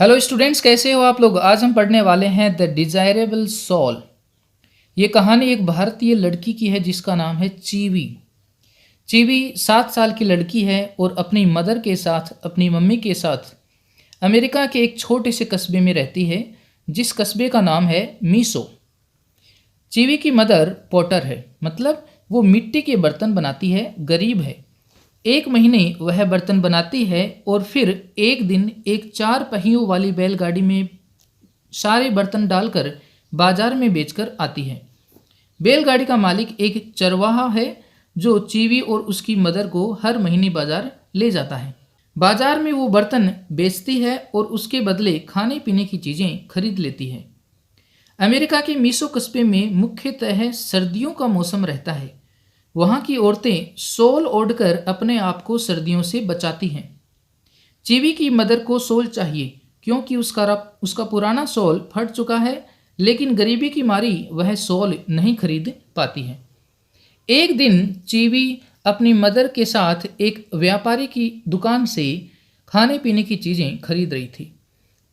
Hello students, कैसे हो आप लोग। आज हम पढ़ने वाले हैं द डिजायरेबल सोल। ये कहानी एक भारतीय लड़की की है जिसका नाम है चीवी। चीवी 7 साल की लड़की है और अपनी मदर के साथ, अपनी मम्मी के साथ अमेरिका के एक छोटे से कस्बे में रहती है जिस कस्बे का नाम है मीसो। चीवी की मदर पॉटर है, मतलब वो मिट्टी के बर्तन बनाती है, गरीब है। एक महीने वह बर्तन बनाती है और फिर एक दिन एक 4 पहियों वाली बैलगाड़ी में सारे बर्तन डालकर बाजार में बेचकर आती है। बैलगाड़ी का मालिक एक चरवाहा है जो चीवी और उसकी मदर को हर महीने बाजार ले जाता है। बाजार में वो बर्तन बेचती है और उसके बदले खाने पीने की चीज़ें खरीद लेती है। अमेरिका के मीसो कस्बे में मुख्यतः सर्दियों का मौसम रहता है। वहाँ की औरतें शॉल ओढ़कर अपने आप को सर्दियों से बचाती हैं। चीवी की मदर को शॉल चाहिए क्योंकि उसका पुराना शॉल फट चुका है, लेकिन गरीबी की मारी वह शॉल नहीं खरीद पाती है। एक दिन चीवी अपनी मदर के साथ एक व्यापारी की दुकान से खाने पीने की चीज़ें खरीद रही थी।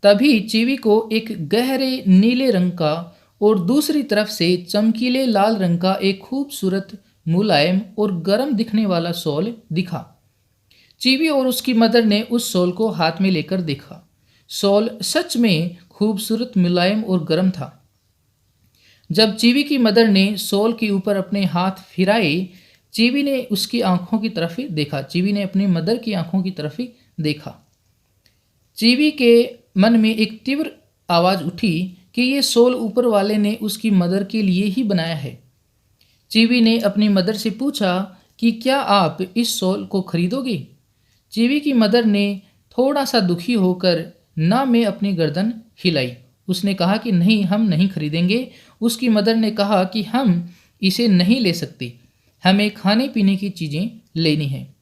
तभी चीवी को एक गहरे नीले रंग का और दूसरी तरफ से चमकीले लाल रंग का एक खूबसूरत, मुलायम और गर्म दिखने वाला शॉल दिखा। चीवी और उसकी मदर ने उस शॉल को हाथ में लेकर देखा। शॉल सच में खूबसूरत, मुलायम और गर्म था। जब चीवी की मदर ने शॉल के ऊपर अपने हाथ फिराए, चीवी ने उसकी आंखों की तरफ ही देखा। चीवी ने अपनी मदर की आंखों की तरफ ही देखा। चीवी के मन में एक तीव्र आवाज़ उठी कि ये शॉल ऊपर वाले ने उसकी मदर के लिए ही बनाया है। चीवी ने अपनी मदर से पूछा कि क्या आप इस शॉल को खरीदोगे। चीवी की मदर ने थोड़ा सा दुखी होकर ना में अपनी गर्दन हिलाई। उसने कहा कि नहीं, हम नहीं खरीदेंगे। उसकी मदर ने कहा कि हम इसे नहीं ले सकते, हमें खाने पीने की चीज़ें लेनी हैं।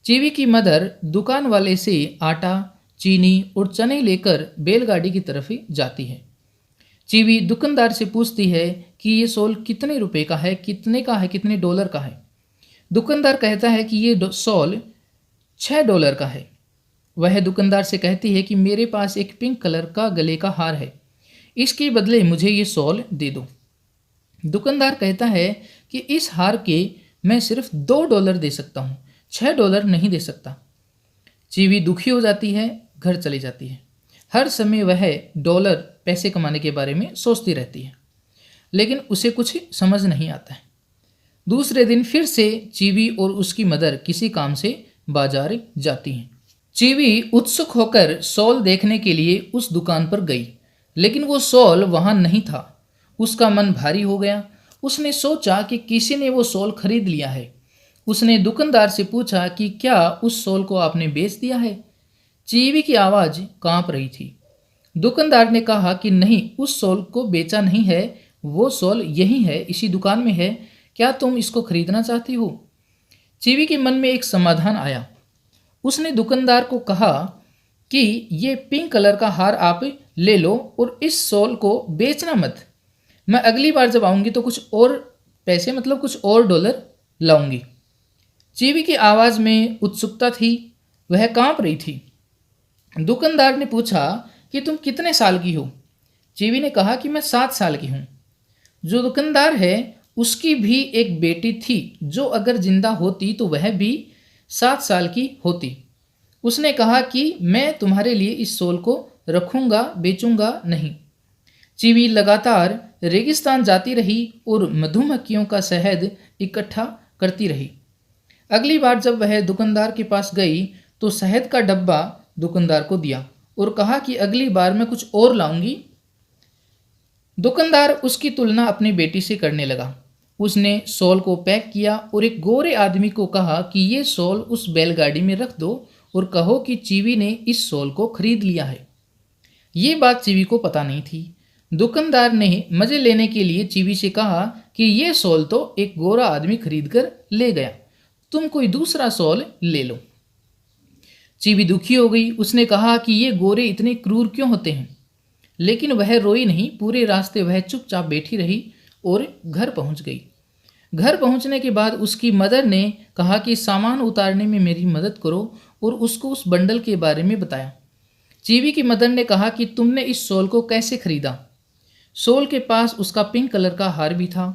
चीवी की मदर दुकान वाले से आटा, चीनी और चने लेकर बैलगाड़ी की तरफ जाती है। चीवी दुकानदार से पूछती है कि ये शॉल कितने रुपए का है, कितने डॉलर का है। दुकानदार कहता है कि ये शॉल $6 का है। वह दुकानदार से कहती है कि मेरे पास एक पिंक कलर का गले का हार है, इसके बदले मुझे ये शॉल दे दो। दुकानदार कहता है कि इस हार के मैं सिर्फ $2 दे सकता हूँ, $6 नहीं दे सकता। चीवी दुखी हो जाती है, घर चली जाती है। हर समय वह डॉलर, पैसे कमाने के बारे में सोचती रहती है, लेकिन उसे कुछ समझ नहीं आता है। दूसरे दिन फिर से चीवी और उसकी मदर किसी काम से बाजार जाती हैं। चीवी उत्सुक होकर शॉल देखने के लिए उस दुकान पर गई, लेकिन वो शॉल वहाँ नहीं था। उसका मन भारी हो गया। उसने सोचा कि किसी ने वो शॉल खरीद लिया है। उसने दुकानदार से पूछा कि क्या उस शॉल को आपने बेच दिया है। चीवी की आवाज़ कांप रही थी। दुकानदार ने कहा कि नहीं, उस शॉल को बेचा नहीं है, वो शॉल यहीं है, इसी दुकान में है। क्या तुम इसको खरीदना चाहती हो। चीवी के मन में एक समाधान आया। उसने दुकानदार को कहा कि ये पिंक कलर का हार आप ले लो और इस शॉल को बेचना मत। मैं अगली बार जब आऊँगी तो कुछ और पैसे, मतलब कुछ और डॉलर लाऊंगी। चीवी की आवाज़ में उत्सुकता थी, वह कांप रही थी। दुकानदार ने पूछा कि तुम कितने साल की हो। चीवी ने कहा कि मैं 7 साल की हूँ। जो दुकानदार है उसकी भी एक बेटी थी जो अगर जिंदा होती तो वह भी 7 साल की होती। उसने कहा कि मैं तुम्हारे लिए इस शॉल को रखूँगा, बेचूंगा नहीं। चीवी लगातार रेगिस्तान जाती रही और मधुमक्खियों का शहद इकट्ठा करती रही। अगली बार जब वह दुकानदार के पास गई तो शहद का डब्बा दुकानदार को दिया और कहा कि अगली बार मैं कुछ और लाऊंगी। दुकानदार उसकी तुलना अपनी बेटी से करने लगा। उसने शॉल को पैक किया और एक गोरे आदमी को कहा कि ये शॉल उस बैलगाड़ी में रख दो और कहो कि चीवी ने इस शॉल को खरीद लिया है। ये बात चीवी को पता नहीं थी। दुकानदार ने मज़े लेने के लिए चीवी से कहा कि ये शॉल तो एक गोरा आदमी खरीद कर ले गया, तुम कोई दूसरा शॉल ले लो। चीवी दुखी हो गई। उसने कहा कि ये गोरे इतने क्रूर क्यों होते हैं, लेकिन वह रोई नहीं। पूरे रास्ते वह चुपचाप बैठी रही और घर पहुंच गई। घर पहुंचने के बाद उसकी मदर ने कहा कि सामान उतारने में मेरी मदद करो और उसको उस बंडल के बारे में बताया। चीवी की मदर ने कहा कि तुमने इस शॉल को कैसे खरीदा। शॉल के पास उसका पिंक कलर का हार भी था।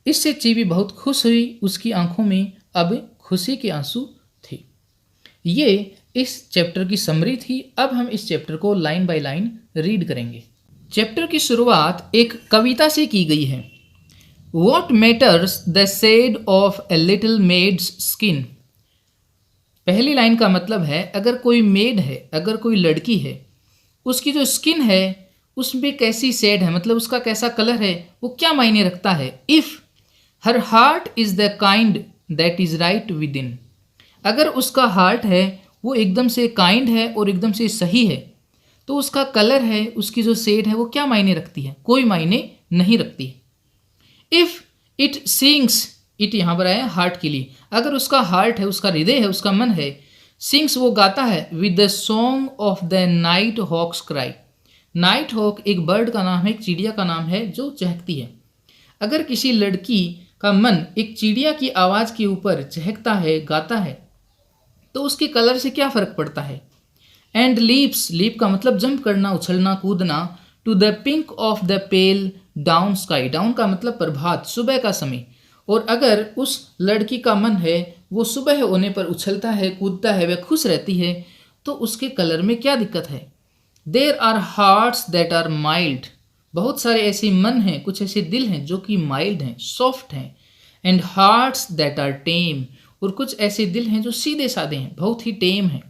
इससे चीवी बहुत खुश हुई, उसकी आंखों में अब खुशी के आंसू थे। ये इस चैप्टर की समरी थी। अब हम इस चैप्टर को लाइन बाय लाइन रीड करेंगे। चैप्टर की शुरुआत एक कविता से की गई है। What matters the shade of a little maid's skin? पहली लाइन का मतलब है अगर कोई मेड है, अगर कोई लड़की है, उसकी जो स्किन है उसमें कैसी शेड है, मतलब उसका कैसा कलर है, वो क्या मायने रखता है। If her heart is the kind that is right with in, अगर उसका हार्ट है वो एकदम से काइंड है और एकदम से सही है, तो उसका कलर है, उसकी जो शेड है वो क्या मायने रखती है, कोई मायने नहीं रखती है। इफ़ इट सिंग्स, इट यहाँ पर आया हार्ट के लिए, अगर उसका हार्ट है, उसका हृदय है, उसका मन है, सिंग्स वो गाता है with the song of the night hawks cry. Night hawk एक बर्ड का नाम है, एक चिड़िया का नाम है जो चहकती है। अगर किसी लड़की का मन एक चिड़िया की आवाज़ के ऊपर चहकता है, गाता है, तो उसके कलर से क्या फ़र्क पड़ता है। एंड लीप्स, लीप का मतलब जंप करना, उछलना, कूदना, to the pink of the pale dawn sky, dawn का मतलब प्रभात, सुबह का समय। और अगर उस लड़की का मन है वो सुबह होने पर उछलता है, कूदता है, वह खुश रहती है, तो उसके कलर में क्या दिक्कत है। There are hearts that are mild, बहुत सारे ऐसे मन हैं, कुछ ऐसे दिल हैं जो कि माइल्ड हैं, सॉफ्ट हैं। एंड हार्ट्स दैट आर टेम, और कुछ ऐसे दिल हैं जो सीधे साधे हैं, बहुत ही टेम हैं।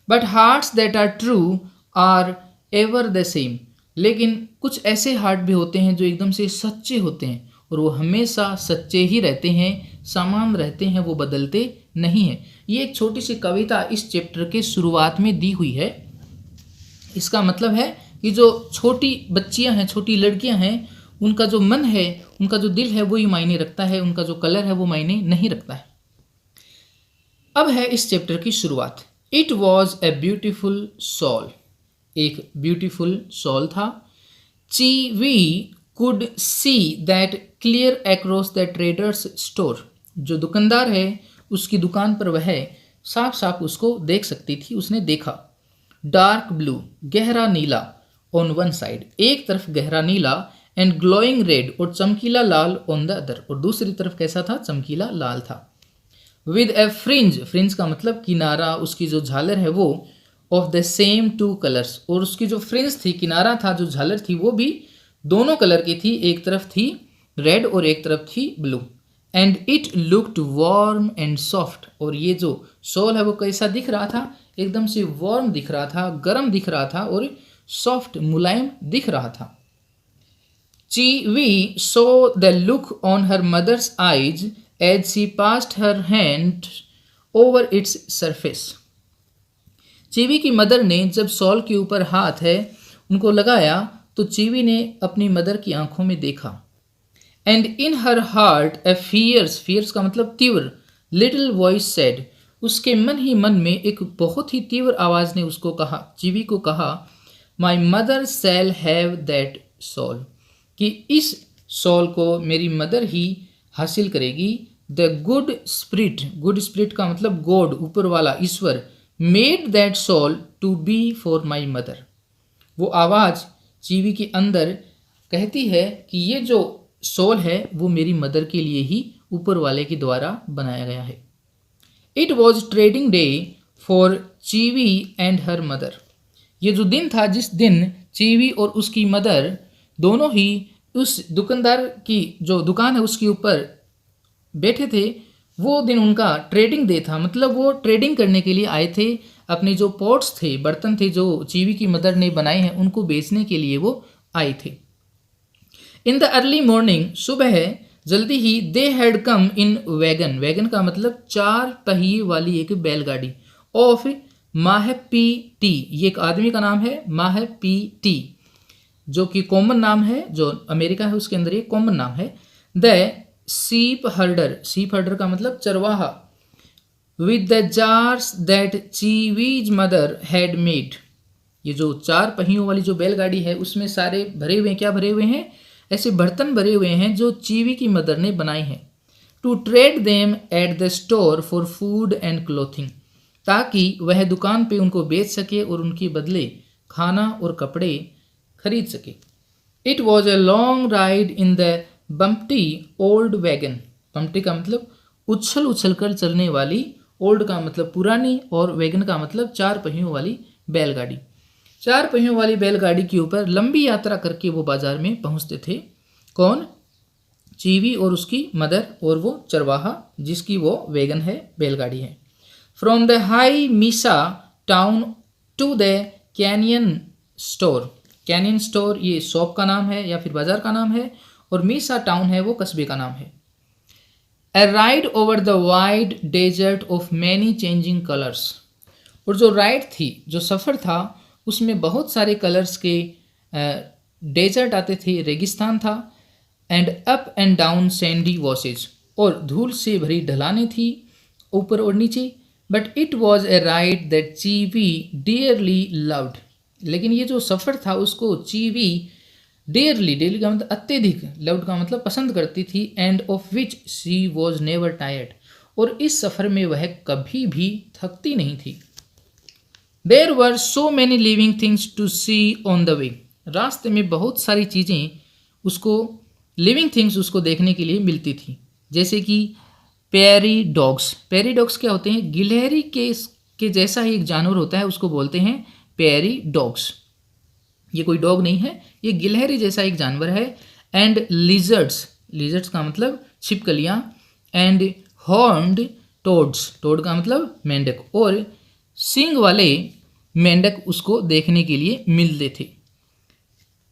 But hearts that are true are ever the same, लेकिन कुछ ऐसे हार्ट भी होते हैं जो एकदम से सच्चे होते हैं और वो हमेशा सच्चे ही रहते हैं, समान रहते हैं, वो बदलते नहीं हैं। ये एक छोटी सी कविता इस चैप्टर के शुरुआत में दी हुई है। इसका मतलब है कि जो छोटी बच्चियां हैं, छोटी लड़कियां हैं, उनका जो मन है, उनका जो दिल है, वो ही मायने रखता है, उनका जो कलर है वो मायने नहीं रखता है। अब है इस चैप्टर की शुरुआत। It was a beautiful shawl, एक ब्यूटीफुल सॉल था। Chivi could see that clear across the traders store, जो दुकानदार है उसकी दुकान पर वह साफ साफ उसको देख सकती थी, उसने देखा। डार्क ब्लू, गहरा नीला, ऑन वन साइड, एक तरफ गहरा नीला, एंड ग्लोइंग रेड, और चमकीला लाल, ऑन द अदर, और दूसरी तरफ कैसा था, चमकीला लाल था। विद ए फ्रिंज, फ्रिंज का मतलब किनारा, उसकी जो झालर है वो of the same two colours, और उसकी जो फ्रिंज थी, किनारा था, जो झालर थी, वो भी दोनों कलर की थी, एक तरफ थी रेड और एक तरफ थी blue. And it looked warm and soft, और ये जो शॉल है वो कैसा दिख रहा था, एकदम से वार्म दिख रहा था, गर्म दिख रहा था, और सॉफ्ट, मुलायम दिख रहा था। Chivi saw the look on her mother's eyes as she passed her hand over its surface. Chivi की मदर ने जब शॉल के ऊपर हाथ है उनको लगाया, तो चीवी ने अपनी मदर की आंखों में देखा। And in her heart a fierce, fierce का मतलब तीव्र, लिटिल वॉइस सेड, उसके मन ही मन में एक बहुत ही तीव्र आवाज़ ने उसको कहा, चीवी को कहा, my mother shall have that shawl, कि इस सॉल को मेरी मदर ही हासिल करेगी। The good spirit, good spirit का मतलब गॉड, ऊपर वाला, ईश्वर, made that shawl to be for my mother. वो आवाज़ चीवी के अंदर कहती है कि ये जो सॉल है वो मेरी मदर के लिए ही ऊपर वाले के द्वारा बनाया गया है। It was trading day for Chivi and her mother, ये जो दिन था जिस दिन चीवी और उसकी मदर दोनों ही उस दुकानदार की जो दुकान है उसके ऊपर बैठे थे, वो दिन उनका ट्रेडिंग डे था, मतलब वो ट्रेडिंग करने के लिए आए थे। अपने जो पॉट्स थे, बर्तन थे जो चीवी की मदर ने बनाए हैं, उनको बेचने के लिए वो आए थे। इन द अर्ली मॉर्निंग, सुबह जल्दी ही, they had come in wagon, wagon का मतलब 4 पहिए वाली एक बैलगाड़ी, ऑफ माहपी टी, ये एक आदमी का नाम है माहपी टी, जो कि कॉमन नाम है, जो अमेरिका है उसके अंदर ये कॉमन नाम है। The sheep herder, sheep herder का मतलब चरवाहा, with the jars that Chivi's mother had made, ये जो 4 पहियों वाली जो बैलगाड़ी है उसमें सारे भरे हुए हैं, क्या भरे हुए हैं, ऐसे बर्तन भरे हुए हैं जो चीवी की मदर ने बनाए हैं। To trade them at the store for food and clothing, ताकि वह दुकान पे उनको बेच सके और उनके बदले खाना और कपड़े खरीद सके। It was a long ride in the bumpty old wagon. Bumpty का मतलब उछल उछल कर चलने वाली, ओल्ड का मतलब पुरानी, और वैगन का मतलब चार पहियों वाली बैलगाड़ी। चार पहियों वाली बैलगाड़ी के ऊपर लंबी यात्रा करके वो बाजार में पहुंचते थे। कौन? चीवी और उसकी मदर, और वो चरवाहा जिसकी वो वैगन है, बैलगाड़ी है। From the high mesa town to the canyon store. Canyon store ये शॉप का नाम है या फिर बाजार का नाम है, और मीसा टाउन है वो कस्बे का नाम है। A ride over the wide desert of many changing colors। और जो राइड थी, जो सफ़र था, उसमें बहुत सारे कलर्स के डेजर्ट आते थे, रेगिस्तान था। And up and down sandy washes, और धूल से भरी ढलानें थी ऊपर और नीचे। But it was a ride that Cheewee dearly loved. लेकिन ये जो सफ़र था उसको चीवी डेयरली, डेली का मतलब अत्यधिक, लव्ड का मतलब पसंद करती थी। End of which she was never tired, और इस सफ़र में वह कभी भी थकती नहीं थी। There were so many living things to see on the way. रास्ते में बहुत सारी चीज़ें उसको, लिविंग थिंग्स उसको देखने के लिए मिलती थी, जैसे कि पेरी डॉग्स। पेरी डॉग्स क्या होते हैं? गिलहरी के जैसा ही एक जानवर होता है, उसको बोलते हैं पेरी डॉग्स। ये कोई डॉग नहीं है, ये गिलहरी जैसा एक जानवर है। एंड लिजर्ड्स, लिजर्ड्स का मतलब छिपकलियाँ। एंड हॉर्न्ड टोड्स, टोड का मतलब मेंढक, और सींग वाले मेंढक उसको देखने के लिए मिलते थे।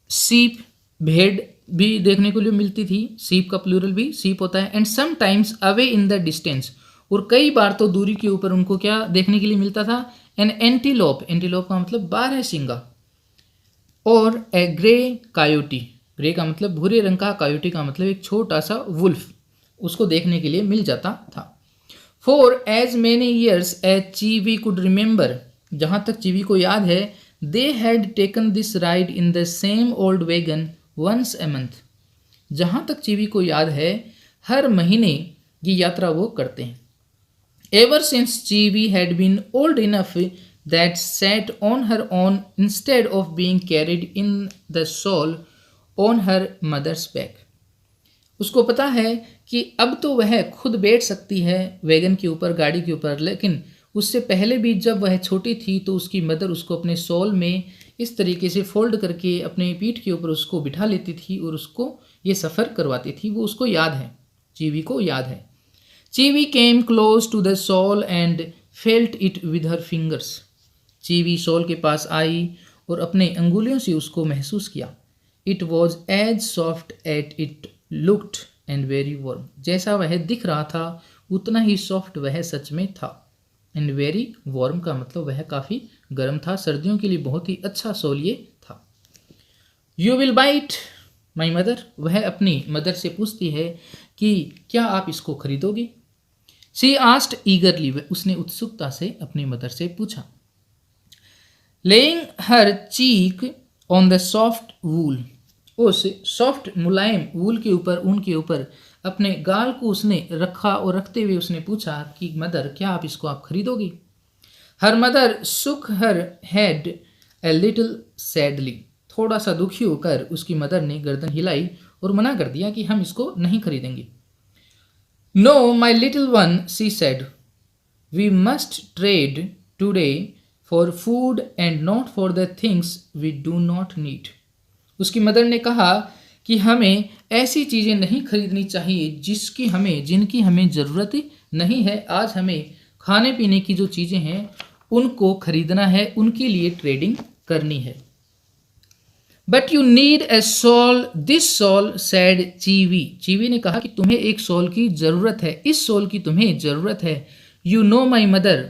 सीप, भेड़ भी देखने के लिए मिलती थी। सीप का प्लूरल भी सीप होता है। And sometimes away in the distance, और कई बार तो दूरी के ऊपर उनको क्या देखने के लिए मिलता था? एन एंटीलोप, एंटीलोप का मतलब बारहसिंगा। और ए ग्रे कायोटी, ग्रे का मतलब भूरे रंग का, कायोटी का मतलब एक छोटा सा वुल्फ, उसको देखने के लिए मिल जाता था। For as many years as Cheewee could remember, जहाँ तक चीवी को याद है, they had taken this ride in the same old wagon once a month. जहाँ तक चीवी को याद है, हर महीने ये यात्रा वो करते हैं। Ever since Cheewee had been old enough that sat on her own instead of being carried in the shawl on her mother's back। उसको पता है कि अब तो वह खुद बैठ सकती है वैगन के ऊपर, गाड़ी के ऊपर, लेकिन उससे पहले भी जब वह छोटी थी तो उसकी मदर उसको अपने शॉल में इस तरीके से फोल्ड करके अपने पीठ के ऊपर उसको बिठा लेती थी और उसको ये सफ़र करवाती थी। वो उसको याद है, चीवी को याद है। Cheewee came close to the shawl and felt it with her fingers. Cheewee shawl के पास आई और अपने अंगुलियों से उसको महसूस किया। It was as soft at it looked and very warm. जैसा वह दिख रहा था उतना ही सॉफ्ट वह सच में था। एंड वेरी वार्म का मतलब वह काफ़ी गर्म था, सर्दियों के लिए बहुत ही अच्छा शॉल ये था। You will buy it my mother, वह अपनी मदर से पूछती है कि क्या आप इसको खरीदोगे? शी आस्क्ड ईगरली, उसने उत्सुकता से अपनी मदर से पूछा। Laying her cheek on the soft wool, उस सॉफ्ट मुलायम वूल के ऊपर, ऊन के ऊपर अपने गाल को उसने रखा और रखते हुए उसने पूछा कि मदर क्या आप इसको आप खरीदोगी? हर मदर सुक हर हेड ए लिटिल सैडली, थोड़ा सा दुखी होकर उसकी मदर ने गर्दन हिलाई और मना कर दिया कि हम इसको नहीं खरीदेंगे। No my little one, she said, we must trade today for food and not for the things we do not need. उसकी मदर ने कहा कि हमें ऐसी चीज़ें नहीं खरीदनी चाहिए जिनकी हमें ज़रूरत नहीं है। आज हमें खाने पीने की जो चीज़ें हैं उनको खरीदना है, उनके लिए ट्रेडिंग करनी है। But you need a shawl, this shawl said Cheewee. Cheewee ने कहा कि तुम्हें एक सॉल की ज़रूरत है, इस सॉल की तुम्हें ज़रूरत है। You know my mother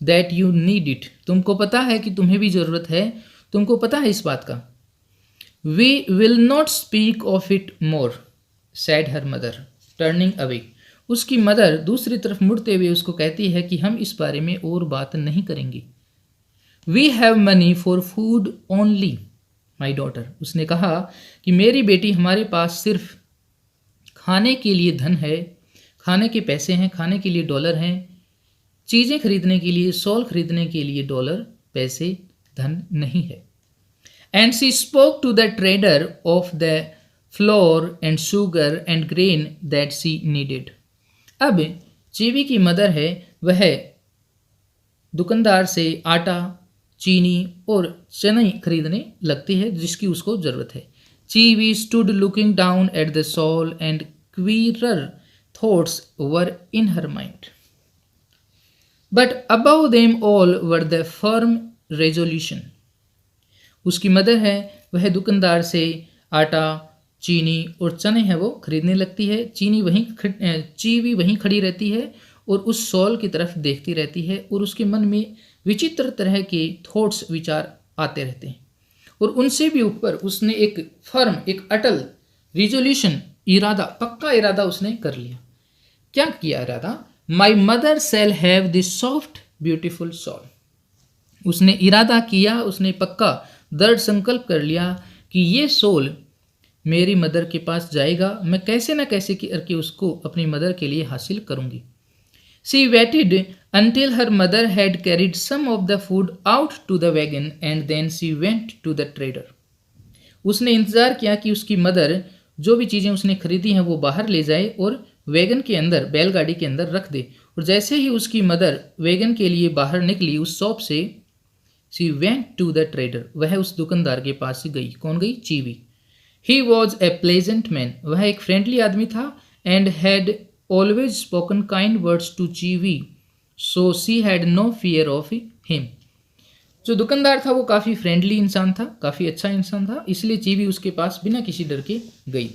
that you need it, तुमको पता है कि तुम्हें भी ज़रूरत है, तुमको पता है इस बात का। We will not speak of it more, said her mother turning away. उसकी मदर दूसरी तरफ मुड़ते हुए उसको कहती है कि हम इस बारे में और बात नहीं करेंगे। We have money for food only my daughter, उसने कहा कि मेरी बेटी हमारे पास सिर्फ खाने के लिए धन है, खाने के पैसे हैं, खाने के लिए डॉलर हैं। चीज़ें खरीदने के लिए, सॉल खरीदने के लिए डॉलर, पैसे, धन नहीं है। And she spoke to the trader of the flour and sugar and grain that she needed. अब चीवी की मदर है, वह दुकानदार से आटा, चीनी और चने खरीदने लगती है जिसकी उसको ज़रूरत है। Cheewee stood looking down at the shawl and queerer thoughts were in her mind, but above them all were the firm resolution. उसकी मदर है, वह दुकानदार से आटा, चीनी और चने हैं वो खरीदने लगती है। चीवी वहीं खड़ी रहती है और उस सॉल की तरफ देखती रहती है और उसके मन में विचित्र तरह के थॉट्स, विचार आते रहते हैं। और उनसे भी ऊपर उसने एक फर्म, एक अटल रिजोल्यूशन, इरादा, पक्का इरादा उसने कर लिया। क्या किया इरादा? My mother shall have this soft beautiful shawl. उसने इरादा किया, उसने पक्का दृढ़ संकल्प कर लिया कि ये सोल मेरी मदर के पास जाएगा, मैं कैसे ना कैसे करके उसको अपनी मदर के लिए हासिल करूंगी। She weighted until her mother had carried some of the food out to the wagon and then she went to the trader. उसने इंतज़ार किया कि उसकी मदर जो भी चीज़ें उसने खरीदी हैं वो बाहर ले जाए और वैगन के अंदर, बैलगाड़ी के अंदर रख दे। और जैसे ही उसकी मदर वैगन के लिए बाहर निकली उस शॉप से, she went to the trader, वह उस दुकानदार के पास से गई। कौन गई? Cheewee. He was a pleasant man, वह एक फ्रेंडली आदमी था। And had always spoken kind words to Cheewee, so she had no fear of him. जो दुकानदार था वो काफ़ी फ्रेंडली इंसान था, काफ़ी अच्छा इंसान था, इसलिए चीवी उसके पास बिना किसी डर के गई।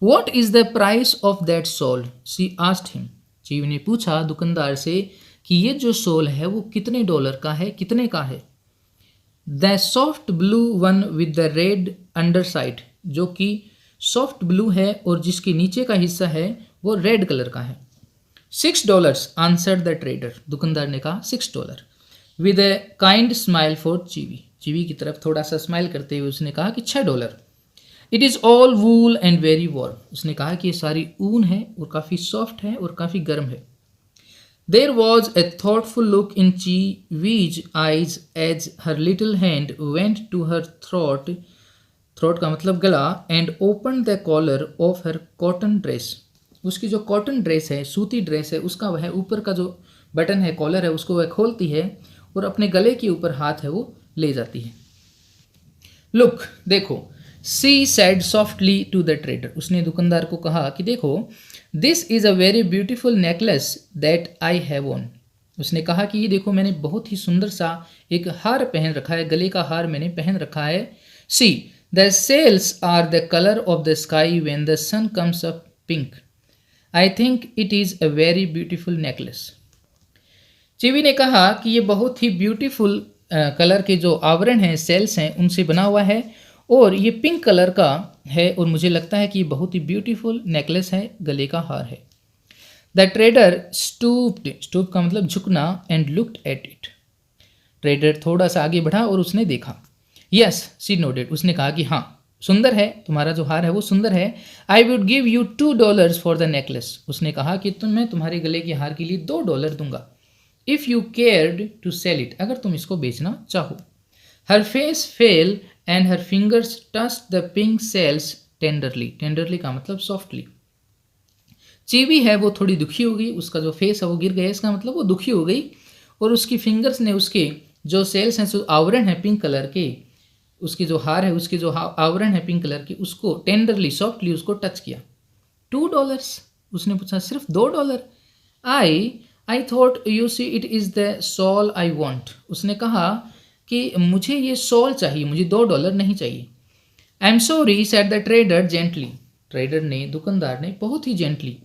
What is the price of that shawl, she asked him. Cheewee ने पूछा दुकानदार से कि ये जो सोल है वो कितने डॉलर का है, कितने का है। The soft blue one with the red under side, जो कि सॉफ्ट ब्लू है और जिसके नीचे का हिस्सा है वो रेड कलर का है। $6 आंसर्ड द ट्रेडर, दुकानदार ने कहा $6। With a kind smile for Cheewee, Cheewee की तरफ थोड़ा सा स्माइल करते हुए उसने कहा कि $6। It is all wool and very warm, उसने कहा कि ये सारी ऊन है और काफ़ी सॉफ्ट है और काफ़ी गर्म है। There was a thoughtful look in Cheewee's eyes as her little hand went to her throat, throat का मतलब गला, and open the collar of her cotton dress. उसकी जो कॉटन ड्रेस है, सूती ड्रेस है, उसका वह ऊपर का जो बटन है, कॉलर है, उसको वह खोलती है और अपने गले के ऊपर हाथ है वो ले जाती है। लुक, देखो, she said softly to the trader, उसने दुकानदार को कहा कि देखो, this is a very beautiful necklace that I have on. उसने कहा कि ये देखो, मैंने बहुत ही सुंदर सा एक हार पहन रखा है, गले का हार मैंने पहन रखा है। See the shells are the colour of the sky when the sun comes up pink, I think it is a very beautiful necklace. Cheewee ने कहा कि ये बहुत ही ब्यूटीफुल कलर के जो आवरण हैं, सेल्स हैं, उनसे बना हुआ है और ये पिंक कलर का है और मुझे लगता है कि ये बहुत ही ब्यूटीफुल नेकलेस है, गले का हार है। द ट्रेडर स्टूप्ड, स्टूप का मतलब झुकना, and looked at it. Trader थोड़ा सा आगे बढ़ा और उसने देखा। यस, शी नोडेड, उसने कहा कि हाँ, सुंदर है, तुम्हारा जो हार है वो सुंदर है। I would give you $2 for the necklace, उसने कहा कि मैं तुम्हारे गले के हार के लिए $2 दूंगा। If you cared to sell it, अगर तुम इसको बेचना चाहो। Her face fell and her fingers touched the pink shells tenderly, tenderly का मतलब सॉफ्टली। चीवी है वो थोड़ी दुखी हो गई, उसका जो फेस है वो गिर गया, इसका मतलब वो दुखी हो गई और उसकी फिंगर्स ने उसके जो सेल्स हैं, जो आवरण है पिंक कलर के, उसकी जो हार है, उसके जो आवरण है पिंक कलर के, उसको टेंडरली, सॉफ्टली उसको टच किया। $2, उसने पूछा, सिर्फ $2? I thought you see it is the shawl I want, उसने कहा कि मुझे ये सॉल चाहिए, मुझे $2 नहीं चाहिए। I am sorry said the trader gently, trader ने, दुकानदार ने बहुत ही जेंटली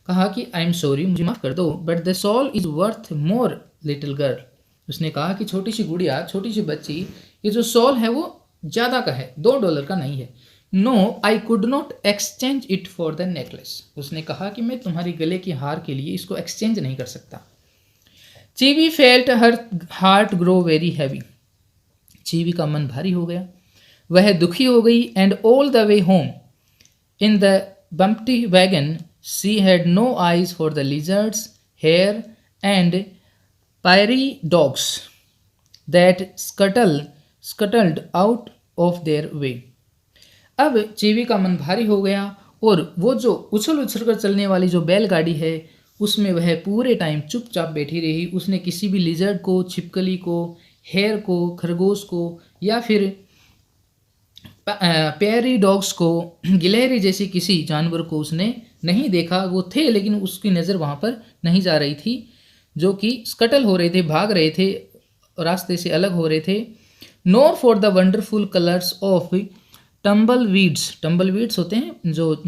कहा कि आई एम सॉरी, मुझे माफ़ कर दो, but the shawl is worth more little girl, उसने कहा कि छोटी सी गुड़िया, छोटी सी बच्ची, ये जो सॉल है वो ज़्यादा का है, $2 का नहीं है। No I could not exchange it for the necklace, उसने कहा कि मैं तुम्हारी गले की हार के लिए इसको एक्सचेंज नहीं कर सकता। Cheewee felt her heart grow very heavy, Cheewee का मन भारी हो गया, वह दुखी हो गई। And all the way home in the bumpty wagon, she had no eyes for the lizards, hare, and prairie dogs that scuttled out of their way. अब चीवी का मन भारी हो गया और वो जो उछल उछल कर चलने वाली जो बैलगाड़ी है उसमें वह पूरे टाइम चुपचाप बैठी रही। उसने किसी भी लिजर्ड को, छिपकली को, हेयर को, खरगोश को या फिर पेरी डॉग्स को, गिलहरी जैसे किसी जानवर को उसने नहीं देखा। वो थे लेकिन उसकी नज़र वहाँ पर नहीं जा रही थी, जो कि स्कटल हो रहे थे, भाग रहे थे, रास्ते से अलग हो रहे थे। Nor for the wonderful colours of tumbleweeds होते हैं जो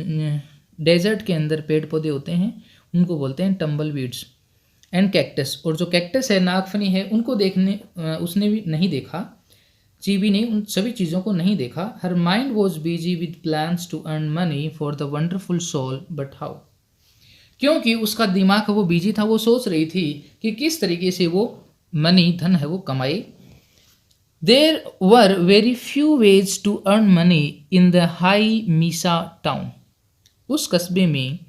डेजर्ट के अंदर पेड़ पौधे होते हैं, उनको बोलते हैं टम्बलवीड्स। एंड कैक्टस, और जो कैक्टस है, नागफनी है, उनको देखने उसने भी नहीं देखा। चीवी ने उन सभी चीज़ों को नहीं देखा। Her mind was busy with plans to earn money for the wonderful shawl, but how, क्योंकि उसका दिमाग वो बिजी था, वो सोच रही थी कि किस तरीके से वो मनी, धन है, वो कमाए। There were very few ways to earn money in the high mesa town. उस कस्बे में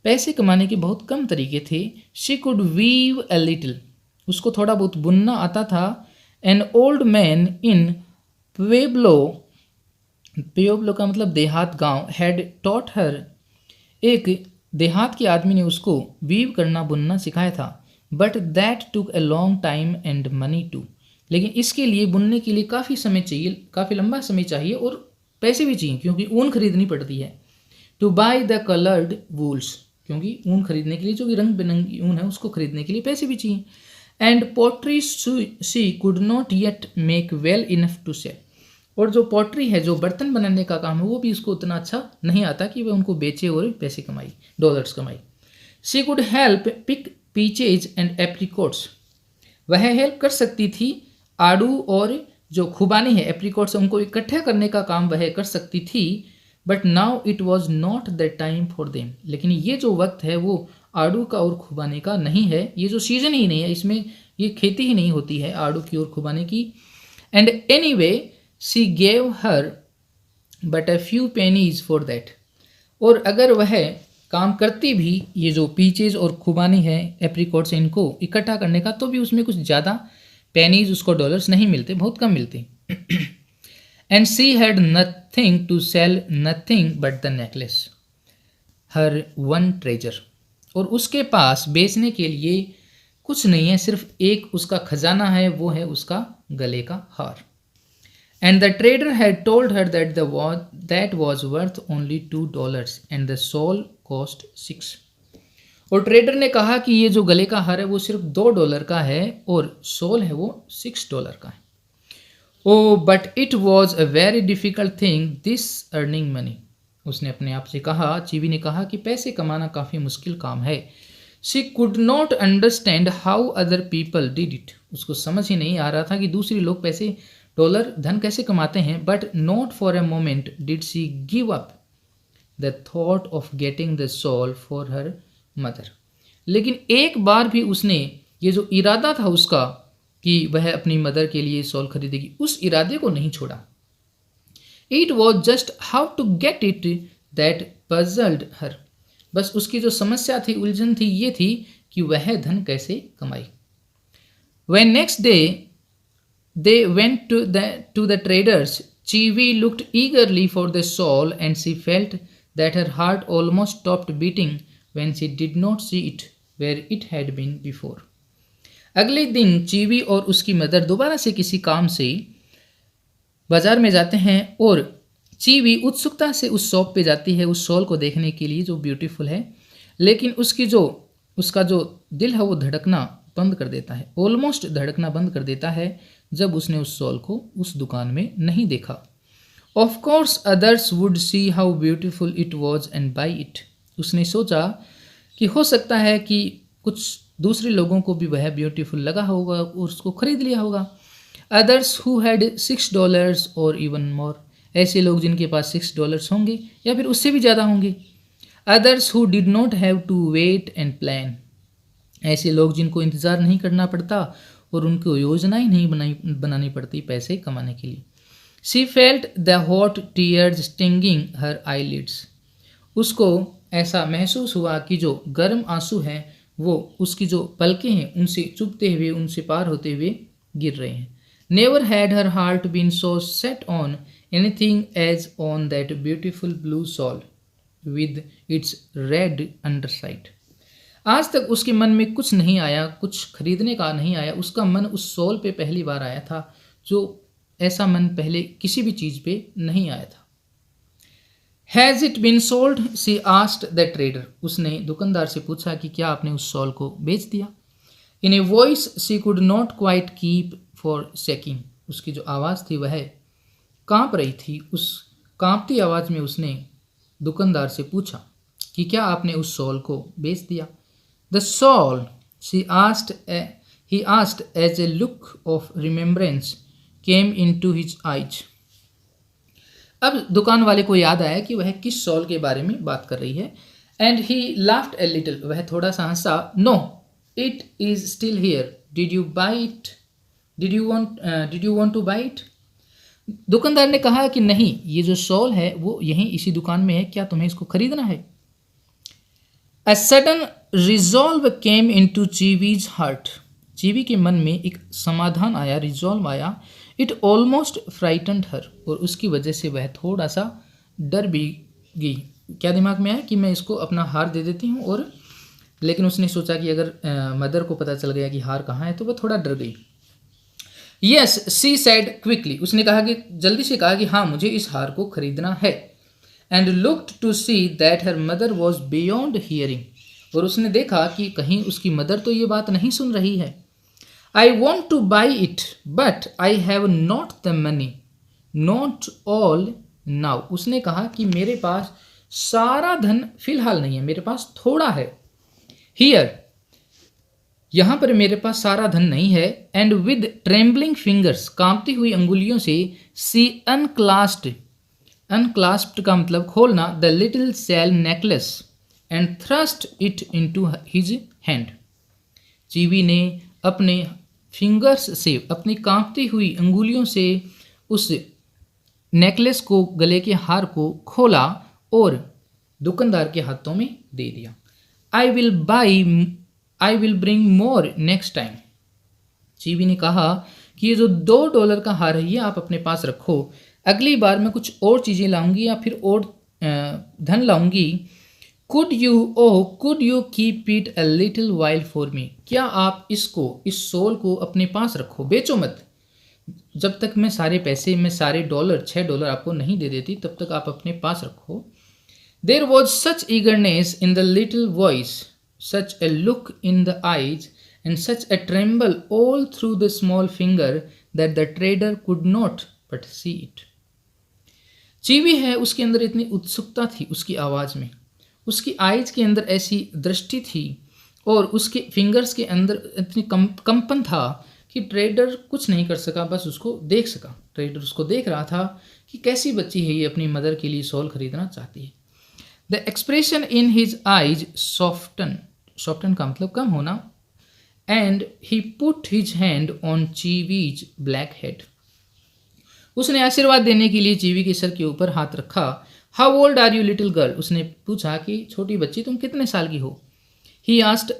पैसे कमाने के बहुत कम तरीके थे। शी कुड वीव अ लिटिल, उसको थोड़ा बहुत बुनना आता था। An old man in pueblo का मतलब देहात, गांव, हैड टॉट हर, एक देहात के आदमी ने उसको वीव करना, बुनना सिखाया था। But that took a long time and money too, लेकिन इसके लिए, बुनने के लिए काफ़ी समय चाहिए, काफ़ी लंबा समय चाहिए और पैसे भी चाहिए, क्योंकि ऊन खरीदनी पड़ती है। Two by the coloured wools, क्योंकि ऊन खरीदने के लिए, जो कि रंग बिरंगी ऊन है, उसको खरीदने के लिए पैसे भी चाहिए। And pottery she could not yet make well enough to sell, और जो पोट्री है, जो बर्तन बनाने का काम है, वो भी उसको उतना अच्छा नहीं आता कि वह उनको बेचे और पैसे कमाई, डॉलर्स कमाई। She could help pick peaches and apricots, वह हेल्प कर सकती थी आड़ू और जो खुबानी है, एप्रिकॉट्स, उनको इकट्ठा करने का काम वह कर सकती थी। But now it was not the time for them, लेकिन ये जो वक्त है वो आड़ू का और खुबानी का नहीं है, ये जो सीजन ही नहीं है, इसमें ये खेती ही नहीं होती है आड़ू की और खुबानी की। And any way she gave her but a few pennies for that, और अगर वह काम करती भी, ये जो पीचेज और खुबानी है, एप्रिकॉट्स, इनको इकट्ठा करने का, तो भी उसमें कुछ ज़्यादा पेनीज, उसको डॉलर्स नहीं मिलते, बहुत कम मिलते। And she had nothing to sell, nothing but the necklace, her one treasure, और उसके पास बेचने के लिए कुछ नहीं है, सिर्फ एक उसका खजाना है, वो है उसका गले का हार। And the trader had told her that was worth only $2 and the shawl cost 6, और ट्रेडर ने कहा कि ये जो गले का हार है वो सिर्फ $2 का है और सोल है वो $6 का है। Oh but it was a very difficult thing this earning money, उसने अपने आप से कहा, चीवी ने कहा कि पैसे कमाना काफ़ी मुश्किल काम है। She could not understand how other people did it, उसको समझ ही नहीं आ रहा था कि दूसरे लोग पैसे, डॉलर, धन कैसे कमाते हैं। But not for a moment did she give up the thought of getting the shawl for her mother, लेकिन एक बार भी उसने, ये जो इरादा था उसका कि वह अपनी मदर के लिए सोल खरीदेगी, उस इरादे को नहीं छोड़ा। It was just how to get it that puzzled her, बस उसकी जो समस्या थी, उलझन थी, ये थी कि वह धन कैसे कमाई। When next day they went to the traders, Chivi looked eagerly for the soul and she felt that her heart almost stopped beating when she did not see it where it had been before. अगले दिन चीवी और उसकी mother दोबारा से किसी काम से बाजार में जाते हैं और चीवी उत्सुकता से उस शॉप पे जाती है उस शॉल को देखने के लिए जो ब्यूटीफुल है, लेकिन उसका जो दिल है वो धड़कना बंद कर देता है, ऑलमोस्ट धड़कना बंद कर देता है जब उसने उस शॉल को उस दुकान में नहीं देखा। Of course others would see how beautiful it was and by it, उसने सोचा कि हो सकता है कि कुछ दूसरे लोगों को भी वह ब्यूटीफुल लगा होगा और उसको खरीद लिया होगा। अदर्स हु हैड $6 और इवन मोर, ऐसे लोग जिनके पास $6 होंगे या फिर उससे भी ज़्यादा होंगे। Others who did not have to wait and plan, ऐसे लोग जिनको इंतज़ार नहीं करना पड़ता और उनको योजनाएं नहीं बनानी पड़ती पैसे कमाने के लिए। She felt the hot tears stinging her eyelids, उसको ऐसा महसूस हुआ कि जो गर्म आंसू हैं वो उसकी जो पलकें हैं उनसे चुभते हुए, उनसे पार होते हुए गिर रहे हैं। Never had her heart been so set on anything as on that beautiful blue shawl with its red underside. आज तक उसके मन में कुछ नहीं आया, कुछ खरीदने का नहीं आया, उसका मन उस सॉल पे पहली बार आया था, जो ऐसा मन पहले किसी भी चीज़ पे नहीं आया था। Has it been sold she asked the trader, उसने दुकानदार से पूछा कि क्या आपने उस सॉल को बेच दिया। In a voice she could not quite keep for shaking, उसकी जो आवाज़ थी वह कांप रही थी। उस कांपती आवाज़ में उसने दुकानदार से पूछा कि क्या आपने उस सॉल को बेच दिया। The shawl he asked as a look of remembrance came into his eyes। अब दुकान वाले को याद आया कि वह किस सॉल के बारे में बात कर रही है। And he laughed a little, वह थोड़ा सा हंसा। No, it is still here, did you buy it, did you want to buy it. दुकानदार ने कहा कि नहीं, ये जो सॉल है वो यहीं इसी दुकान में है, क्या तुम्हें इसको खरीदना है। A sudden resolve came into Cheewee's heart, चीवी के मन में एक समाधान आया, रिजॉल्व आया। इट ऑलमोस्ट फ्राइटेंड हर, और उसकी वजह से वह थोड़ा सा डर भी गई। क्या दिमाग में आया कि मैं इसको अपना हार दे देती हूँ, और लेकिन उसने सोचा कि अगर मदर को पता चल गया कि हार कहाँ है तो वह थोड़ा डर गई। यस सी सैड क्विकली, उसने कहा कि जल्दी से कहा कि हाँ मुझे इस हार को खरीदना है। And looked to see that her mother was beyond hearing, और उसने देखा कि कहीं उसकी मदर तो ये बात नहीं सुन रही है। I want to buy it but I have not the money, not all now, उसने कहा कि मेरे पास सारा धन फिलहाल नहीं है, मेरे पास थोड़ा है। हियर, यहाँ पर मेरे पास सारा धन नहीं है। एंड विद ट्रेम्बलिंग फिंगर्स, कांपती हुई अंगुलियों से, सी अनक्लास्प्ड, अनक्लास्प्ड का मतलब खोलना, the little shell necklace and thrust it into his hand. Cheewee ने अपने फिंगर्स से, अपनी कांपती हुई अंगुलियों से उस नेकलेस को, गले के हार को खोला और दुकानदार के हाथों में दे दिया। I will bring more next time, Cheewee ने कहा कि ये जो $2 का हार है ये आप अपने पास रखो, अगली बार मैं कुछ और चीज़ें लाऊंगी या फिर और धन लाऊंगी। Could you keep it a little while for me, क्या आप इसको, इस सोल को अपने पास रखो, बेचो मत, जब तक मैं सारे पैसे, मैं सारे $6 आपको नहीं दे देती तब तक आप अपने पास रखो। There was such eagerness in the little voice, such a look in the eyes and such a tremble all through the small finger that the trader could not but see it. Cheewee है, उसके अंदर इतनी उत्सुकता थी उसकी आवाज़ में, उसकी आइज के अंदर ऐसी दृष्टि थी और उसके फिंगर्स के अंदर इतनी कंपन था कि ट्रेडर कुछ नहीं कर सका, बस उसको देख सका। ट्रेडर उसको देख रहा था कि कैसी बच्ची है ये, अपनी मदर के लिए सॉल खरीदना चाहती है। The expression in his eyes soften का मतलब कम होना। And he put his hand on Cheewee's black head, उसने आशीर्वाद देने के लिए चीवी के सर के ऊपर हाथ रखा। How old are you little girl, उसने पूछा कि छोटी बच्ची तुम कितने साल की हो। ही आस्क्ड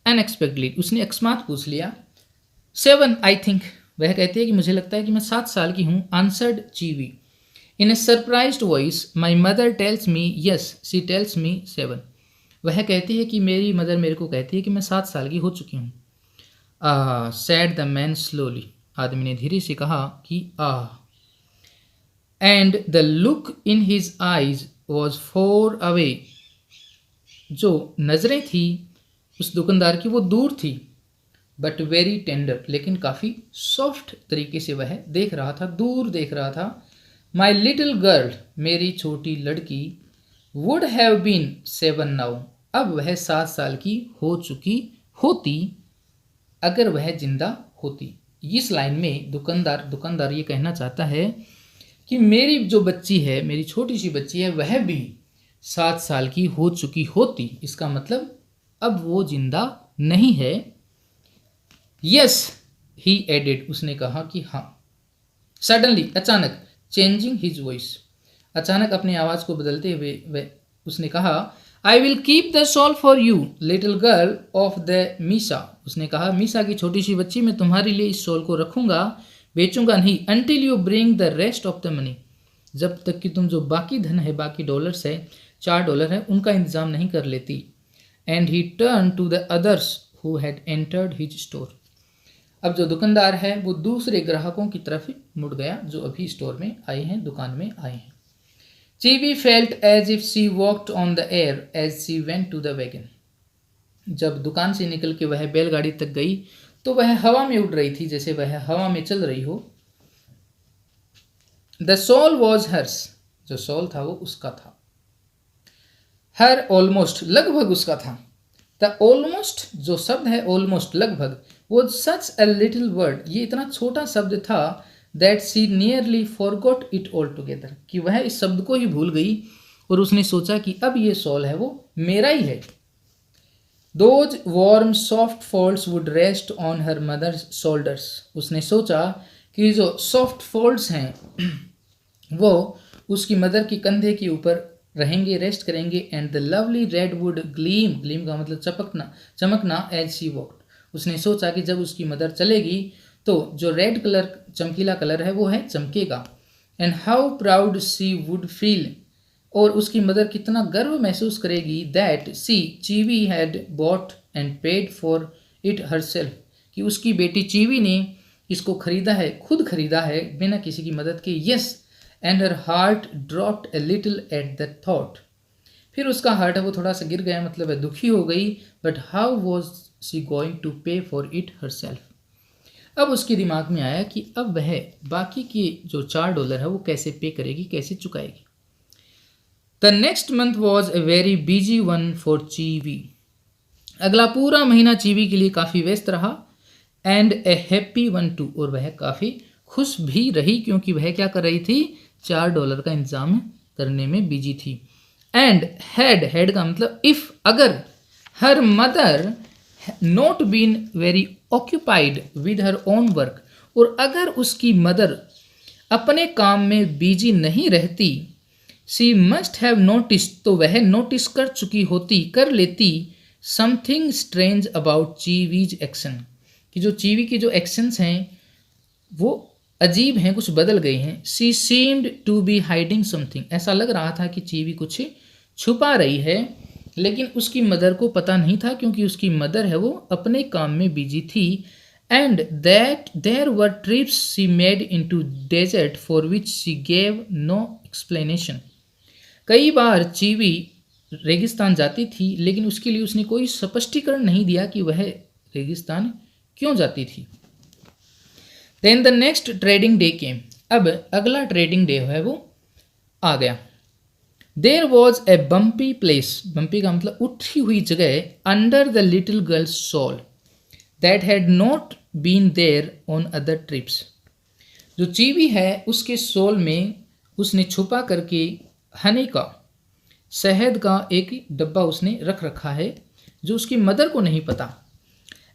अनएक्सपेक्टेडली, उसने अकस्मात पूछ लिया। 7 आई थिंक, वह कहती है कि मुझे लगता है कि मैं 7 साल की हूँ। Answered Cheewee in a surprised voice, my mother tells me, yes she tells me 7, वह कहती है कि मेरी मदर मेरे को कहती है कि मैं 7 साल की हो चुकी हूँ। सैड द मैन स्लोली, आदमी ने धीरे से कहा कि and the look in his eyes was for away, जो नज़रें थी उस दुकानदार की वो दूर थी, बट वेरी टेंडर, लेकिन काफ़ी सॉफ्ट तरीके से वह देख रहा था, दूर देख रहा था। माई लिटिल गर्ल, मेरी छोटी लड़की, वुड हैव बीन 7 नाउ, अब वह 7 साल की हो चुकी होती अगर वह जिंदा होती। इस लाइन में दुकानदार ये कहना चाहता है कि मेरी जो बच्ची है, मेरी छोटी सी बच्ची है, वह भी 7 साल की हो चुकी होती, इसका मतलब अब वो जिंदा नहीं है। यस ही एडेड, उसने कहा कि हाँ। सडनली, अचानक, चेंजिंग हिज वॉइस, अचानक अपनी आवाज़ को बदलते हुए वह उसने कहा, I will keep the shawl for you little girl of the mesa. उसने कहा मीसा की छोटी सी बच्ची, मैं तुम्हारे लिए इस सॉल को रखूंगा, बेचूंगा नहीं, until you bring the rest of the money, जब तक कि तुम जो बाकी धन है, बाकी डॉलर्स है, $4 है, उनका इंतजाम नहीं कर लेती। And he turn to the others who had entered his store. अब जो दुकानदार है वो दूसरे ग्राहकों की तरफ मुड़ गया जो अभी स्टोर में आए हैं, दुकान में आए हैं। Cheewee felt as if she walked on the air as she went to the wagon. जब दुकान से निकल के वह बैलगाड़ी तक गई तो वह हवा में उड़ रही थी, जैसे वह हवा में चल रही हो। द सोल वॉज हर्स, जो सोल था वो उसका था। हर ऑलमोस्ट, लगभग उसका था। द ऑलमोस्ट जो शब्द है, ऑलमोस्ट लगभग, वो सच अ लिटिल वर्ड, ये इतना छोटा शब्द था that she nearly forgot it altogether, कि वह इस शब्द को ही भूल गई और उसने सोचा कि अब ये सॉल है वो मेरा ही है। Those warm soft folds would rest on her mother's shoulders. उसने सोचा कि जो सॉफ्ट फोल्ड्स हैं वो उसकी मदर की कंधे के ऊपर रहेंगे, रेस्ट करेंगे। And the lovely red wood gleam, gleam का मतलब चपकना, चमकना, एज सी वॉक्ड। उसने सोचा कि जब उसकी मदर चलेगी तो जो रेड कलर, चमकीला कलर है वो है चमकेगा। And how proud she would feel, और उसकी मदर कितना गर्व महसूस करेगी। That she Cheewee had bought and paid for it herself, कि उसकी बेटी चीवी ने इसको खरीदा है, खुद खरीदा है, बिना किसी की मदद के। Yes, and her heart dropped a little at the thought. फिर उसका हार्ट है वो थोड़ा सा गिर गया, मतलब है दुखी हो गई। But how was she going to pay for it herself. अब उसके दिमाग में आया कि अब वह बाकी के जो $4 है वो कैसे पे करेगी, कैसे चुकाएगी। The next month was a very busy one for Cheewee. अगला पूरा महीना चीवी के लिए काफ़ी व्यस्त रहा। And a happy one too, और वह काफ़ी खुश भी रही क्योंकि वह क्या कर रही थी, $4 का इंतजाम करने में बिजी थी। एंड हैड का मतलब इफ, अगर, her mother not been very occupied with her own work, और अगर उसकी मदर अपने काम में बिजी नहीं रहती, सी मस्ट हैव नोटिस, तो वह नोटिस कर चुकी होती, कर लेती, समथिंग स्ट्रेंज अबाउट चीवीज एक्शन, कि जो चीवी के जो एक्शंस हैं वो अजीब हैं, कुछ बदल गए हैं। She seemed to be hiding something, ऐसा लग रहा था कि चीवी कुछ छुपा रही है, लेकिन उसकी मदर को पता नहीं था क्योंकि उसकी मदर है वो अपने काम में बिजी थी। And that there were trips she made into desert for which she gave no explanation. कई बार चीवी रेगिस्तान जाती थी लेकिन उसके लिए उसने कोई स्पष्टीकरण नहीं दिया कि वह रेगिस्तान क्यों जाती थी। Then the next trading day came. अब अगला ट्रेडिंग डे है वो आ गया। There was a bumpy place, bumpy का मतलब उठी हुई जगह, under the little girl's shawl that had not been there on other trips. जो चीवी है उसके सोल में उसने छुपा करके हनी का, शहद का एक डब्बा उसने रख रखा है जो उसकी मदर को नहीं पता।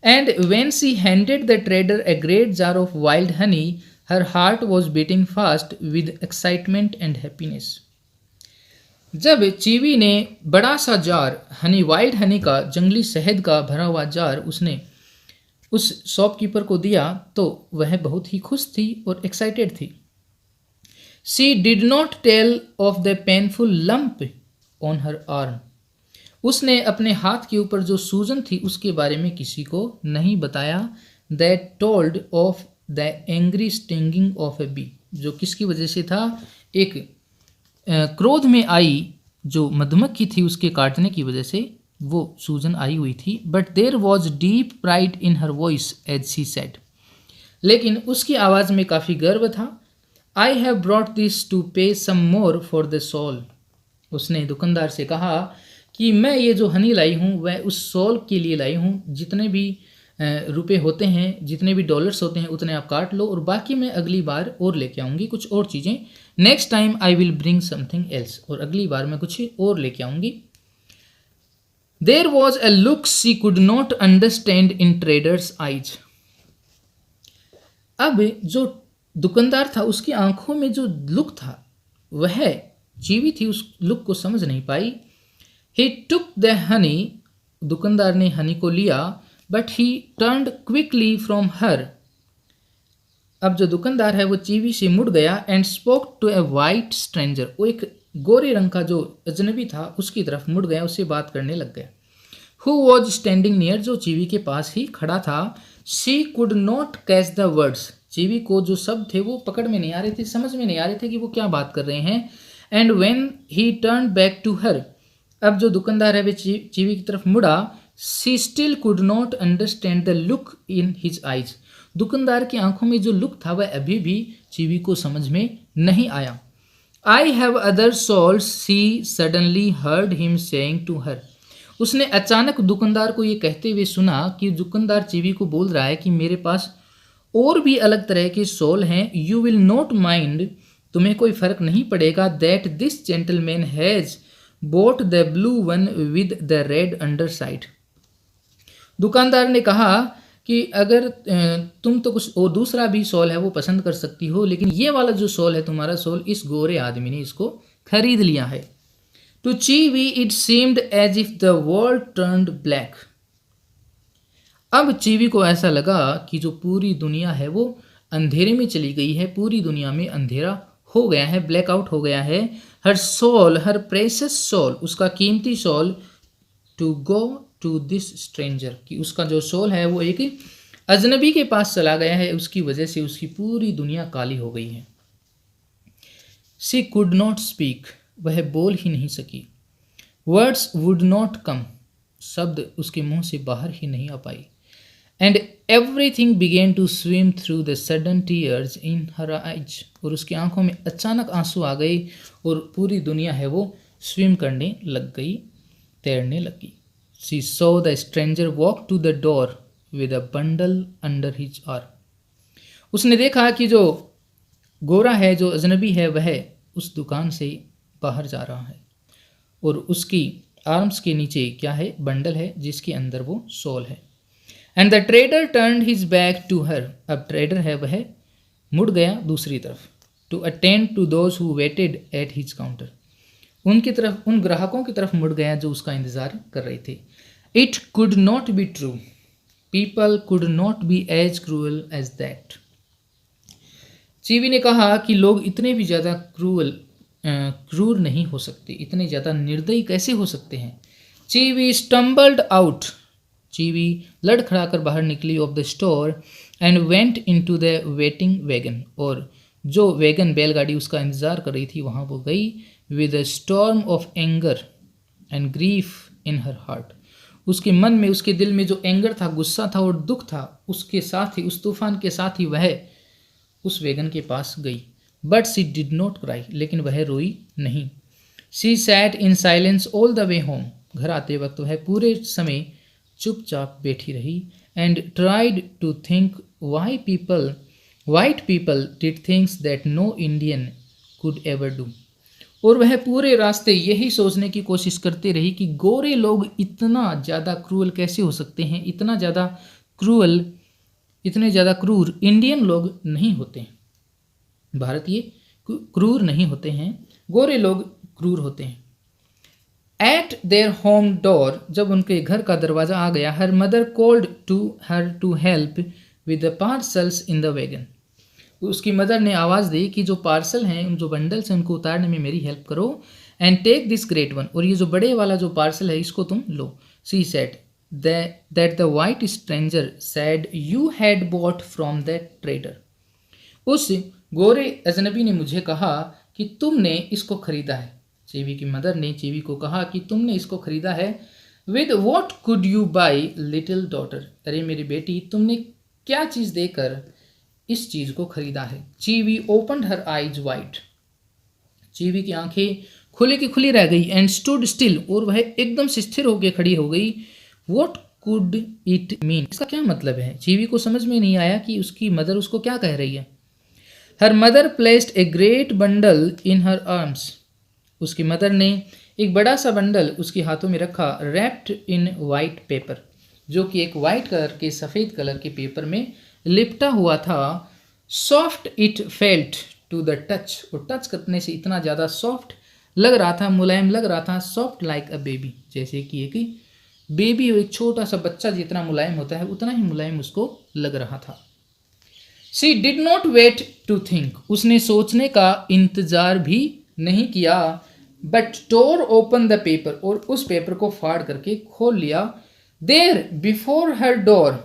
And when she handed the trader a great jar of wild honey, her heart was beating fast with excitement and happiness. जब चीवी ने बड़ा सा जार हनी, वाइल्ड हनी का, जंगली शहद का भरा हुआ जार उसने उस शॉपकीपर को दिया तो वह बहुत ही खुश थी और एक्साइटेड थी। She did not tell of the painful lump on her arm. उसने अपने हाथ के ऊपर जो सूजन थी उसके बारे में किसी को नहीं बताया। That told of the angry stinging of a bee, जो किसकी वजह से था, एक क्रोध में आई जो मधुमक्खी थी उसके काटने की वजह से वो सूजन आई हुई थी। But there was deep pride in her voice as she said, लेकिन उसकी आवाज़ में काफ़ी गर्व था। I have brought this to pay some more for the shawl. उसने दुकानदार से कहा कि मैं ये जो हनी लाई हूँ वह उस सोल के लिए लाई हूँ, जितने भी रुपए होते हैं, जितने भी डॉलर्स होते हैं उतने आप काट लो और बाकी मैं अगली बार और लेके आऊँगी कुछ और चीज़ें। Next time I will bring something else, और अगली बार मैं कुछ और लेके आऊँगी। There was a look she could not understand in trader's eyes. अब जो दुकानदार था उसकी आंखों में जो लुक था वह चीवी थी उस लुक को समझ नहीं पाई। ही टुक द हनी, दुकानदार ने हनी को लिया, but he turned quickly from her, अब जो दुकानदार है वो चीवी से मुड़ गया, and spoke to a white stranger, वो एक गोरे रंग का जो अजनबी था उसकी तरफ मुड़ गया, उससे बात करने लग गया। हु वॉज स्टैंडिंग नियर, जो चीवी के पास ही खड़ा था। She could not catch the words, Cheewee को जो शब्द थे वो पकड़ में नहीं आ रहे थे, समझ में नहीं आ रहे थे कि वो क्या बात कर रहे हैं। And when he turn back to her, अब जो दुकानदार है वे चीवी की तरफ मुड़ा। She still could not understand the look in his eyes, दुकानदार की आंखों में जो लुक था वह अभी भी चीवी को समझ में नहीं आया। I have other shawls, she suddenly heard him saying to her, उसने अचानक दुकानदार को ये कहते हुए सुना कि दुकानदार चीवी को बोल रहा है कि मेरे पास और भी अलग तरह के सॉल हैं। यू विल नॉट माइंड, तुम्हें कोई फर्क नहीं पड़ेगा, that this gentleman has boat the blue one with the red under side, दुकानदार ने कहा कि अगर तुम तो कुछ और दूसरा भी सॉल है वो पसंद कर सकती हो, लेकिन ये वाला जो सॉल है तुम्हारा सॉल, इस गोरे आदमी ने इसको खरीद लिया है। To Cheewee it seemed as if the world turned black, अब चीवी को ऐसा लगा कि जो पूरी दुनिया है वो अंधेरे में चली गई है, पूरी दुनिया में अंधेरा हो गया है, ब्लैकआउट हो गया है। Her shawl, her precious shawl, उसका कीमती shawl, to go to this stranger, कि उसका जो सोल है वो एक अजनबी के पास चला गया है, उसकी वजह से उसकी पूरी दुनिया काली हो गई है। शी कुड नॉट स्पीक, वह बोल ही नहीं सकी। वर्ड्स वुड नॉट कम, शब्द उसके मुंह से बाहर ही नहीं आ पाई। And everything began to swim through the sudden tears in her eyes, और उसकी आंखों में अचानक आंसू आ गए और पूरी दुनिया है वो स्विम करने लग गई, तैरने लगी। She saw the stranger walk to the door with a bundle under his arm, उसने देखा कि जो गोरा है, जो अजनबी है, वह उस दुकान से बाहर जा रहा है और उसकी आर्म्स के नीचे क्या है, बंडल है जिसके अंदर वो सोल है। And the trader turned his back to her, अब ट्रेडर है वह मुड़ गया दूसरी तरफ। To attend to those who waited at his counter, उनकी तरफ, उन ग्राहकों की तरफ मुड़ गया जो उसका इंतज़ार कर रहे थे। It could not be true, people could not be as cruel as that, Cheewee ने कहा कि लोग इतने भी ज़्यादा क्रूर नहीं हो सकते, इतने ज़्यादा निर्दयी कैसे हो सकते हैं। चीवी स्टम्बल्ड आउट, चीवी लड़खड़ाकर बाहर निकली of the store and went into the waiting wagon, और जो वैगन बैलगाड़ी उसका इंतज़ार कर रही थी वहाँ वो गई। With a storm of anger and grief in her heart, उसके मन में, उसके दिल में जो एंगर था, गुस्सा था और दुख था, उसके साथ ही, उस तूफान के साथ ही वह उस वैगन के पास गई। But she did not cry, लेकिन वह रोई नहीं। She sat in silence all the way home, घर आते वक्त वह पूरे समय चुपचाप बैठी रही। And tried to think white people did things that no Indian could ever do, और वह पूरे रास्ते यही सोचने की कोशिश करती रही कि गोरे लोग इतना ज़्यादा क्रूअल कैसे हो सकते हैं, इतना ज़्यादा क्रूअल, इतने ज़्यादा क्रूर इंडियन लोग नहीं होते हैं, भारतीय क्रूर नहीं होते हैं, गोरे लोग क्रूर होते हैं। एट देयर होम डोर, जब उनके घर का दरवाज़ा आ गया, her mother called to her to help with the parcels in the wagon, उसकी मदर ने आवाज़ दी कि जो पार्सल हैं, उन जो बंडल्स हैं, उनको उतारने में मेरी हेल्प करो। And take this great one, और ये जो बड़े वाला जो पार्सल है इसको तुम लो। She said that the white stranger said you had bought from that trader, उस गोरे अजनबी ने मुझे कहा कि तुमने इसको खरीदा है। चीवी की मदर ने चीवी को कहा कि तुमने इसको खरीदा है। With what could you by little daughter, अरे मेरी बेटी तुमने क्या चीज़ देकर इस चीज़ को खरीदा है। चीवी ओपनड हर आइज वाइड, चीवी की आंखें खुली की खुली रह गई। एंड स्टूड स्टिल, और वह एकदम से स्थिर होकर खड़ी हो गई। वॉट कुड इट मीन, इसका क्या मतलब है। चीवी को समझ में नहीं आया कि उसकी मदर उसको क्या कह रही है। Her mother placed a great bundle in her arms, उसकी मदर ने एक बड़ा सा बंडल उसके हाथों में रखा। रैप्ड इन वाइट पेपर, जो कि एक वाइट कलर के, सफ़ेद कलर के पेपर में लिपटा हुआ था। Soft it felt to the touch, और टच करने से इतना ज़्यादा सॉफ्ट लग रहा था, मुलायम लग रहा था, सॉफ्ट लाइक अ बेबी, जैसे कि एक बेबी, एक छोटा सा बच्चा जितना मुलायम होता है उतना ही मुलायम उसको लग रहा था। She did not wait to think, उसने सोचने का इंतजार भी नहीं किया, but tore open the paper, और उस पेपर को फाड़ करके खोल लिया। देर बिफोर हर डोर,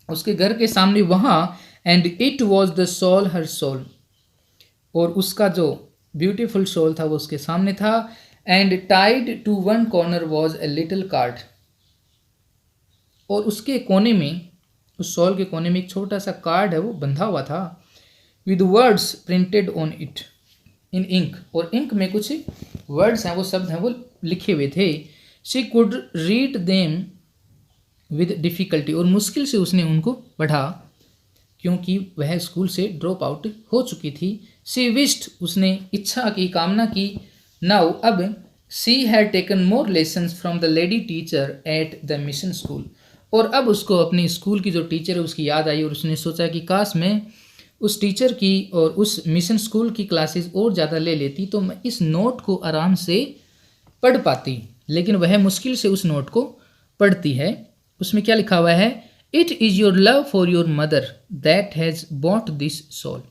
उसके घर के सामने वहां, and it was the shawl her shawl, और उसका जो ब्यूटीफुल सोल था वो उसके सामने था। And tied to one corner was a little card, और उसके कोने में, उस सोल के कोने में एक छोटा सा कार्ड है वो बंधा हुआ था, with words printed on it in ink, और इंक में कुछ वर्ड्स हैं, वो शब्द हैं, वो लिखे हुए थे। शी could read them with difficulty, और मुश्किल से उसने उनको पढ़ा क्योंकि वह स्कूल से ड्रॉप आउट हो चुकी थी। शी विश्ड, उसने इच्छा की, कामना की। नाउ, अब, she had taken more lessons from the lady teacher at the mission school, और अब उसको अपनी स्कूल की जो टीचर है उसकी याद आई, और उसने सोचा कि काश मैं उस टीचर की और उस मिशन स्कूल की क्लासेस और ज़्यादा ले लेती तो मैं इस नोट को आराम से पढ़ पाती। लेकिन वह मुश्किल से उस नोट को पढ़ती है। उसमें क्या लिखा हुआ है? It is your love for your mother that has bought this shawl.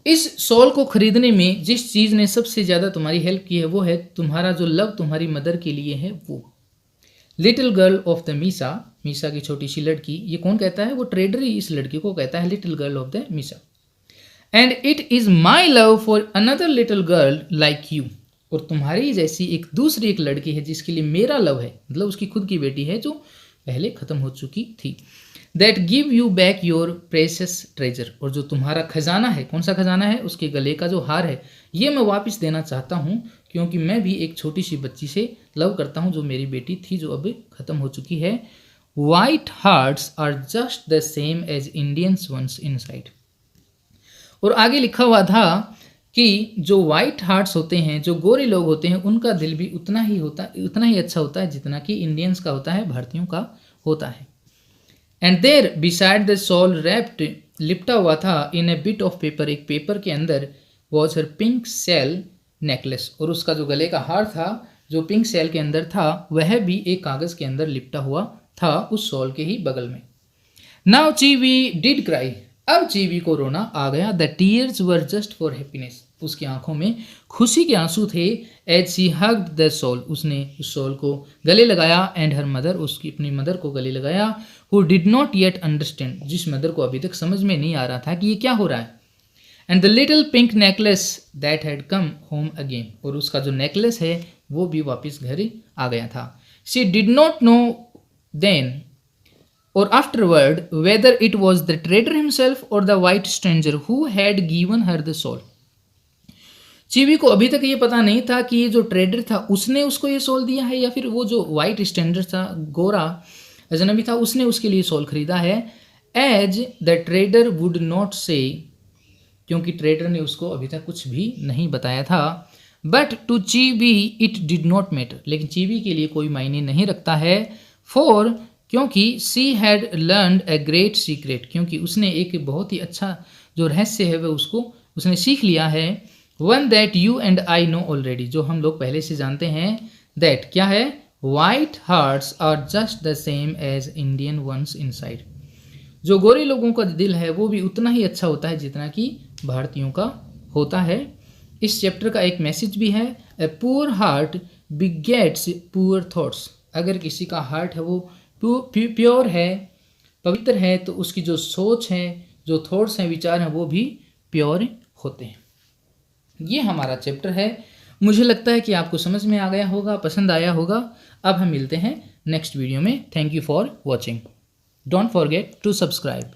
इस सोल को खरीदने में जिस चीज़ ने सबसे ज़्यादा तुम्हारी हेल्प की है वो है तुम्हारा जो लव तुम्हारी मदर के लिए है वो। Little girl of the Misa, Misa की छोटी सी लड़की, ये कौन कहता है? वो ट्रेडर ही इस लड़की को कहता है little girl of the Misa. And it is my love for another little girl like you, और तुम्हारी जैसी एक दूसरी एक लड़की है जिसके लिए मेरा लव है, मतलब उसकी खुद की बेटी है जो पहले ख़त्म हो चुकी थी। That give you back your precious treasure, और जो तुम्हारा खजाना है, कौन सा खजाना है? उसके गले का जो हार है, ये मैं वापस देना चाहता हूँ क्योंकि मैं भी एक छोटी सी बच्ची से लव करता हूँ जो मेरी बेटी थी जो अब ख़त्म हो चुकी है। White hearts are just the same as Indians ones inside, और आगे लिखा हुआ था कि जो वाइट हार्ट्स होते हैं, जो गोरे लोग होते हैं, उनका दिल भी उतना ही अच्छा होता है जितना कि इंडियंस का होता है, भारतीयों का होता है। And there beside the shawl wrapped, लिपटा हुआ था, in a bit of paper, एक पेपर के अंदर, was her pink shell necklace, और उसका जो गले का हार था जो पिंक सेल के अंदर था वह भी एक कागज़ के अंदर लिपटा हुआ था उस सोल के ही बगल में। नाउ चीवी डिड क्राई, अब चीवी को रोना आ गया। The tears were just for happiness, उसकी आंखों में खुशी के आंसू थे। As she hugged the shawl, उसने उस सोल को गले लगाया। एंड हर मदर, उसकी अपनी मदर को गले लगाया। Who did not yet understand, जिस मदर को अभी तक समझ में नहीं आ रहा था कि ये क्या हो रहा है। And the little pink necklace that had come home again, और उसका जो नेकलेस है वो भी वापस घर आ गया था। She did not know then or afterward whether it was the trader himself or the white stranger who had given her the soul. चीवी को अभी तक ये पता नहीं था कि ये जो ट्रेडर था उसने उसको ये सोल दिया है या फिर वो जो वाइट स्टैंडर्ड था, गोरा अजनबी था, उसने उसके लिए सोल खरीदा है। As the trader would not say, क्योंकि ट्रेडर ने उसको अभी तक कुछ भी नहीं बताया था। But to Cheewee it did not matter, लेकिन चीवी के लिए कोई मायने नहीं रखता है। फॉर, क्योंकि she had learned a great secret, क्योंकि उसने एक बहुत ही अच्छा जो रहस्य है वह उसने सीख लिया है। One that you and I know already, जो हम लोग पहले से जानते हैं। दैट क्या है? White hearts are just the same as Indian ones inside, जो गोरे लोगों का दिल है वो भी उतना ही अच्छा होता है जितना कि भारतीयों का होता है। इस चैप्टर का एक मैसेज भी है, a poor heart begets poor thoughts, अगर किसी का हार्ट है वो प्योर है, पवित्र है, तो उसकी जो सोच है, जो थॉट्स हैं, विचार हैं, वो भी प्योर होते हैं। ये हमारा चैप्टर है। मुझे लगता है कि आपको समझ में आ गया होगा, पसंद आया होगा। अब हम मिलते हैं नेक्स्ट वीडियो में। Thank you for watching. Don't forget to subscribe.